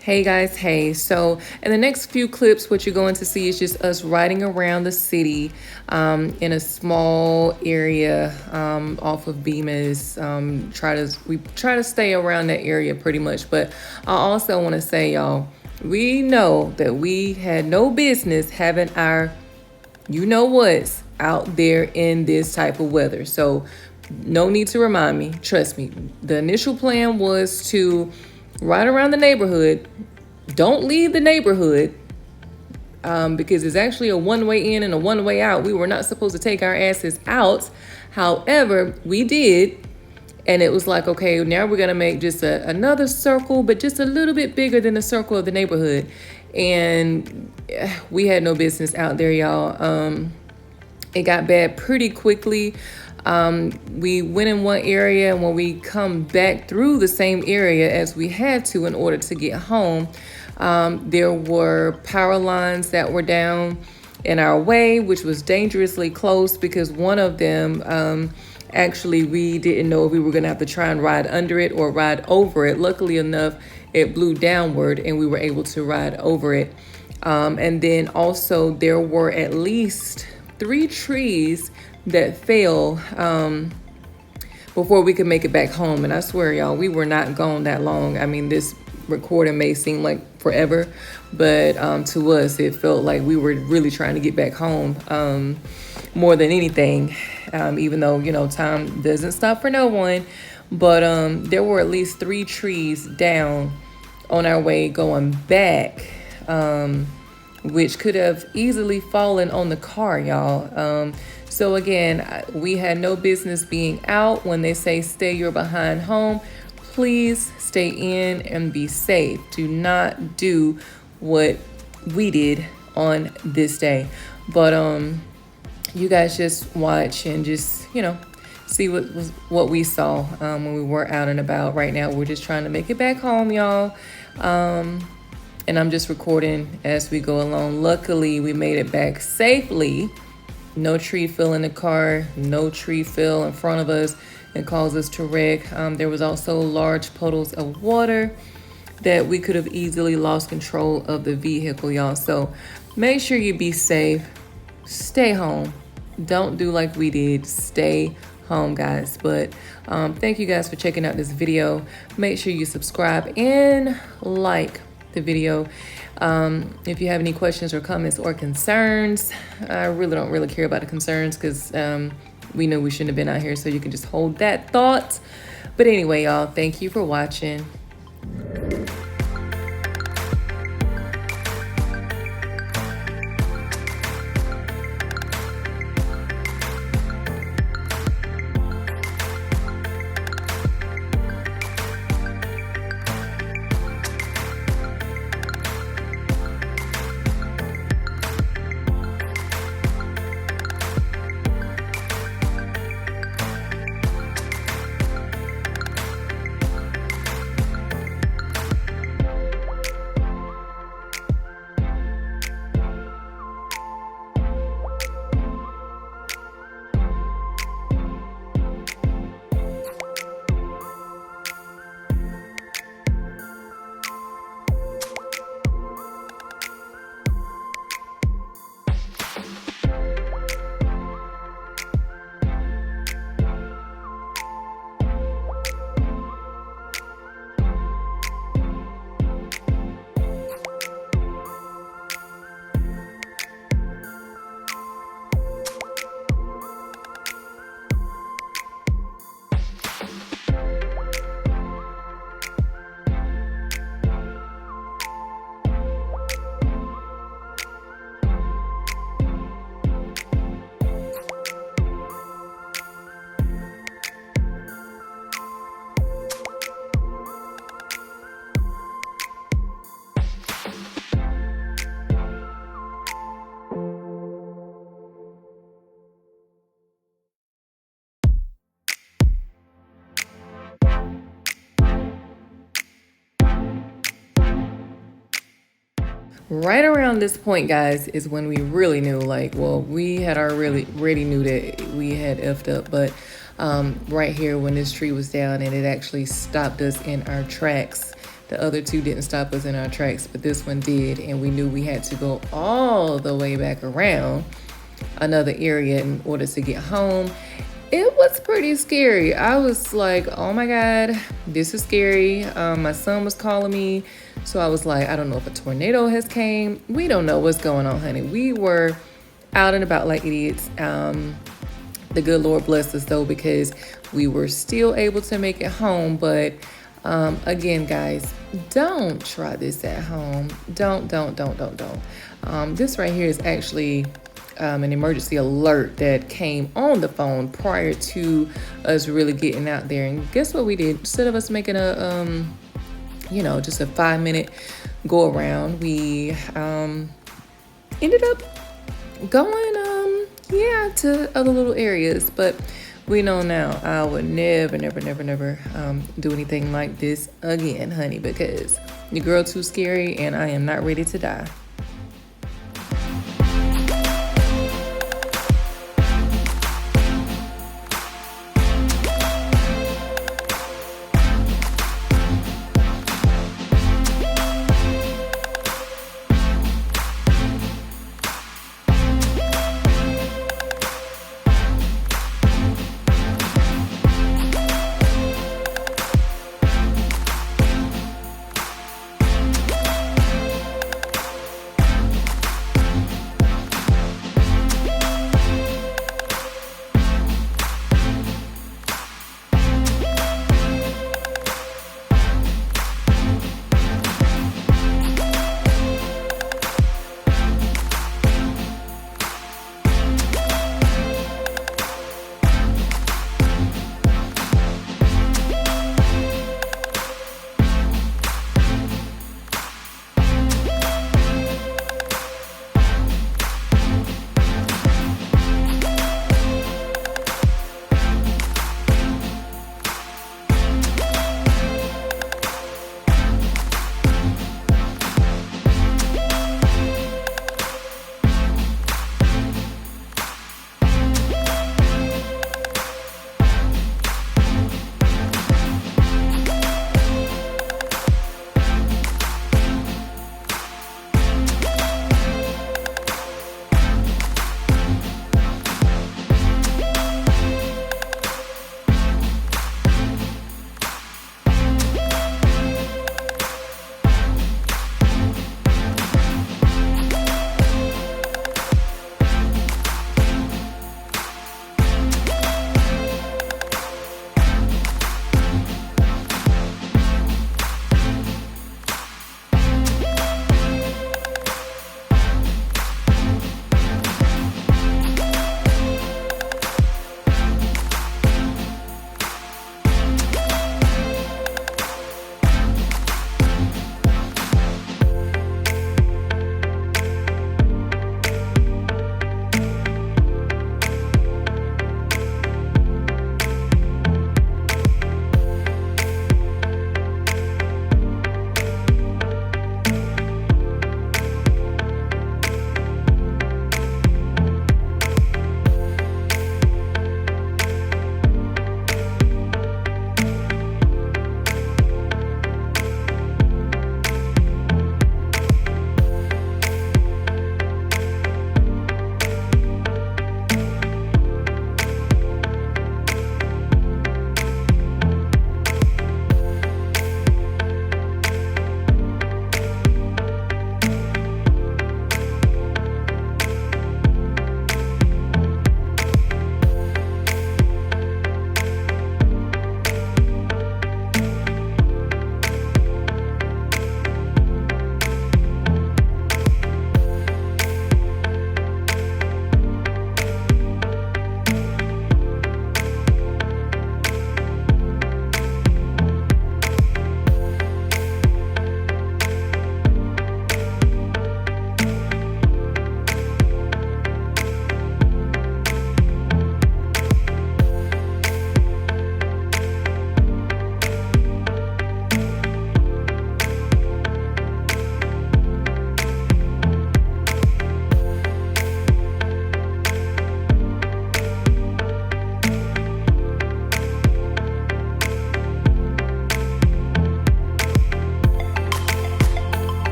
Hey guys, hey. So, in the next few clips, what you're going to see is just us riding around the city in a small area off of Bemis. We try to stay around that area pretty much. But I also want to say, y'all, we know that we had no business having our you know what's out there in this type of weather. So, no need to remind me. Trust me. The initial plan was to ride around the neighborhood. Don't leave the neighborhood because it's actually a one-way in and a one-way out. We were not supposed to take our asses out. However, we did. And it was like, okay, now we're going to make just another circle, but just a little bit bigger than the circle of the neighborhood. And we had no business out there, y'all. It got bad pretty quickly. We went in one area, and when we come back through the same area as we had to in order to get home, there were power lines that were down in our way, which was dangerously close because one of them, actually, we didn't know if we were going to have to try and ride under it or ride over it. Luckily enough, it blew downward and we were able to ride over it. And then also there were at least 3 trees that fell before we could make it back home. And I swear, y'all, we were not gone that long. I mean, this recording may seem like forever, but to us, it felt like we were really trying to get back home more than anything, even though, time doesn't stop for no one. But there were at least 3 trees down on our way going back, which could have easily fallen on the car, y'all. So again, we had no business being out. When they say stay your behind home, please stay in and be safe. Do not do what we did on this day. But you guys just watch and just, see what we saw when we were out and about. Right now, we're just trying to make it back home, y'all. And I'm just recording as we go along. Luckily, we made it back safely. No tree fell in the car. No tree fell in front of us and caused us to wreck. There was also large puddles of water that we could have easily lost control of the vehicle, y'all. So make sure you be safe. Stay home. Don't do like we did. Stay home, guys. But thank you guys for checking out this video. Make sure you subscribe and like the video. If you have any questions or comments or concerns, I really don't care about the concerns because we know we shouldn't have been out here, so you can just hold that thought. But anyway, y'all, thank you for watching. Right around this point, guys, is when we really knew, we had already knew that we had effed up, but right here when this tree was down and it actually stopped us in our tracks. The other two didn't stop us in our tracks, but this one did, and we knew we had to go all the way back around another area in order to get home. It was pretty scary. I was like, oh my God, this is scary. My son was calling me. So I was like, I don't know if a tornado has came. We don't know what's going on, honey. We were out and about like idiots. The good Lord blessed us though, because we were still able to make it home. But again, guys, don't try this at home. Don't. This right here is actually an emergency alert that came on the phone prior to us really getting out there. And guess what we did? Instead of us making a, just a 5-minute go around, we ended up going, to other little areas. But we know now I would never do anything like this again, honey, because your girl too scary and I am not ready to die.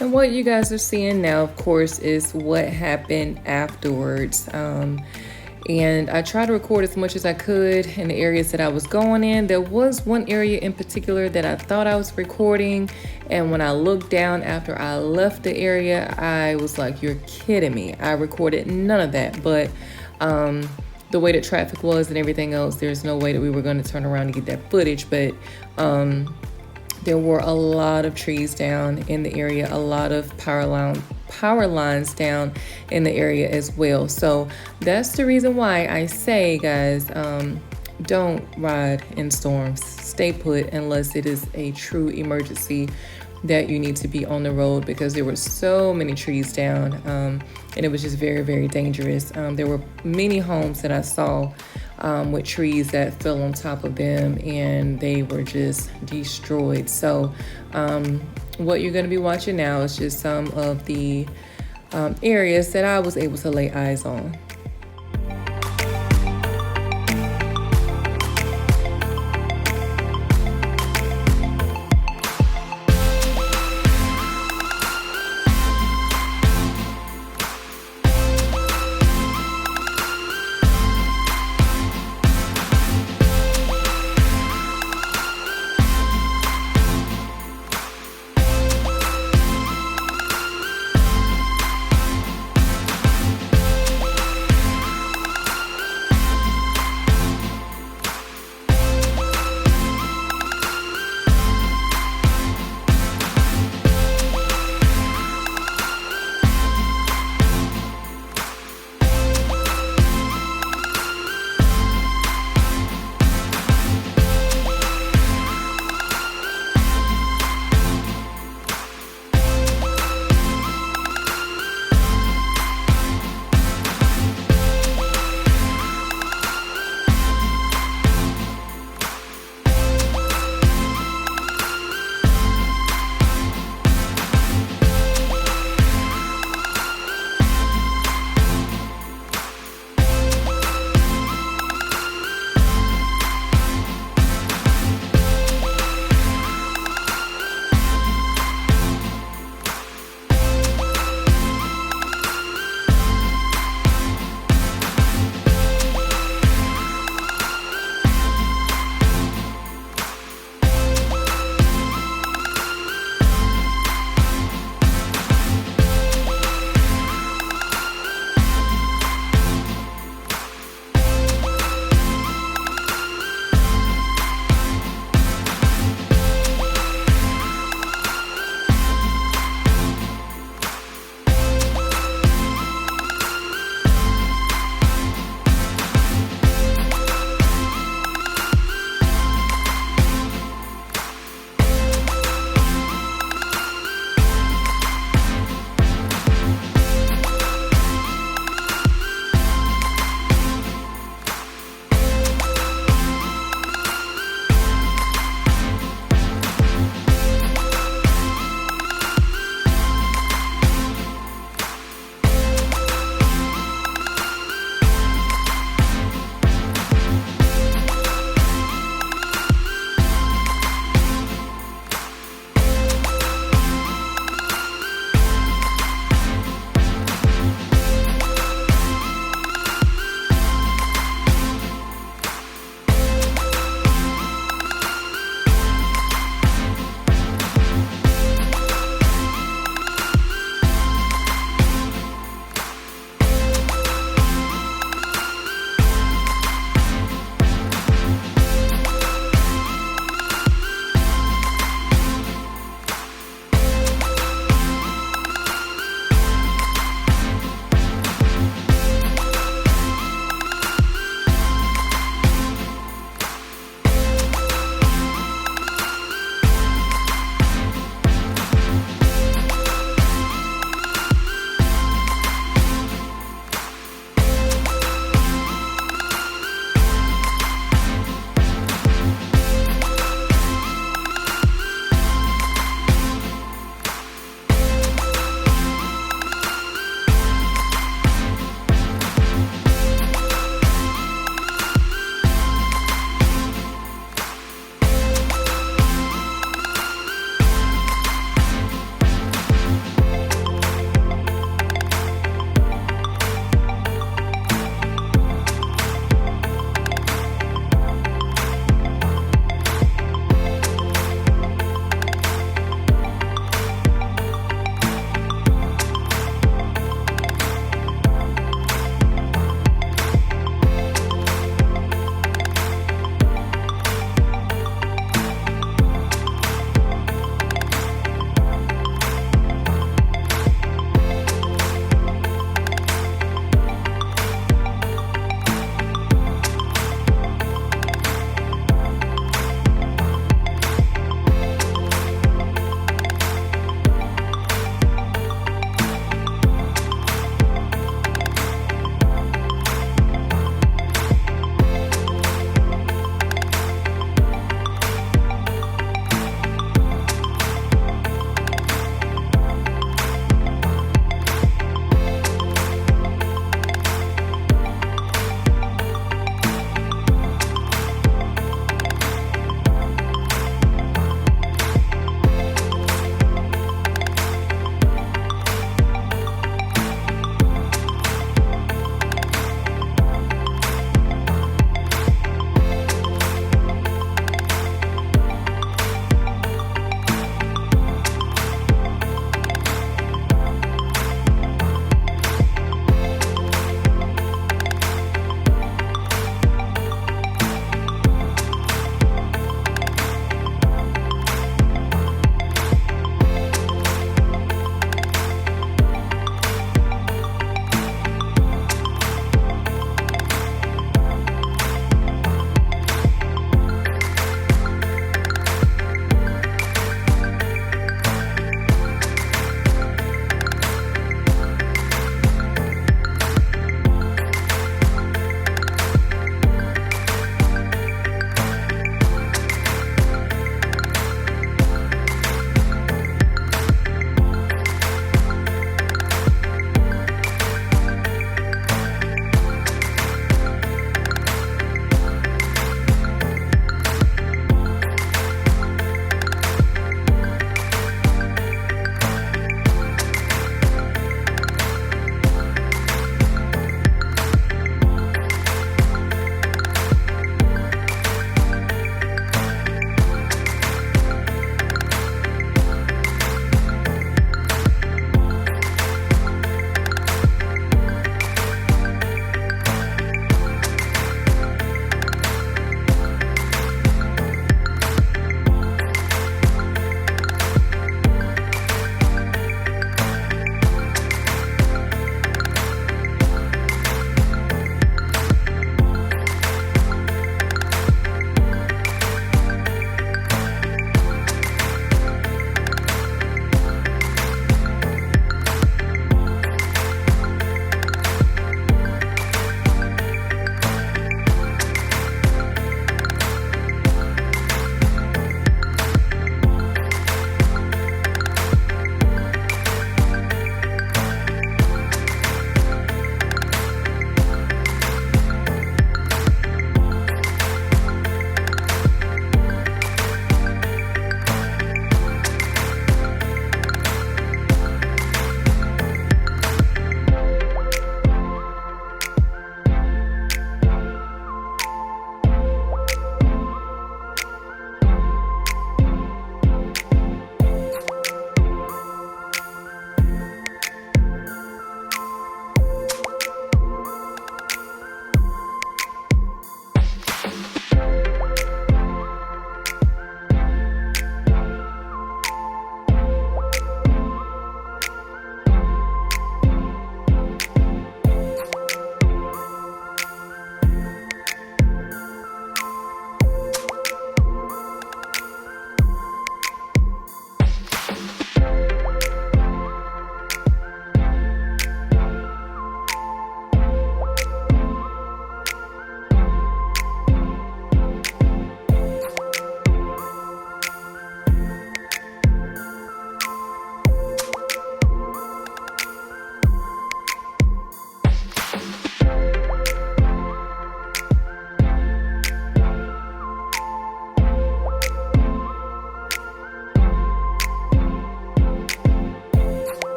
And what you guys are seeing now, of course, is what happened afterwards. And I tried to record as much as I could in the areas that I was going in. There was one area in particular that I thought I was recording, and when I looked down after I left the area, I was like, you're kidding me. I recorded none of that, but the way that traffic was and everything else, there's no way that we were going to turn around and get that footage. But there were a lot of trees down in the area, a lot of power lines down in the area as well. So that's the reason why I say, guys, don't ride in storms. Stay put unless it is a true emergency that you need to be on the road, because there were so many trees down, and it was just very, very dangerous. There were many homes that I saw with trees that fell on top of them, and they were just destroyed. So what you're going to be watching now is just some of the areas that I was able to lay eyes on.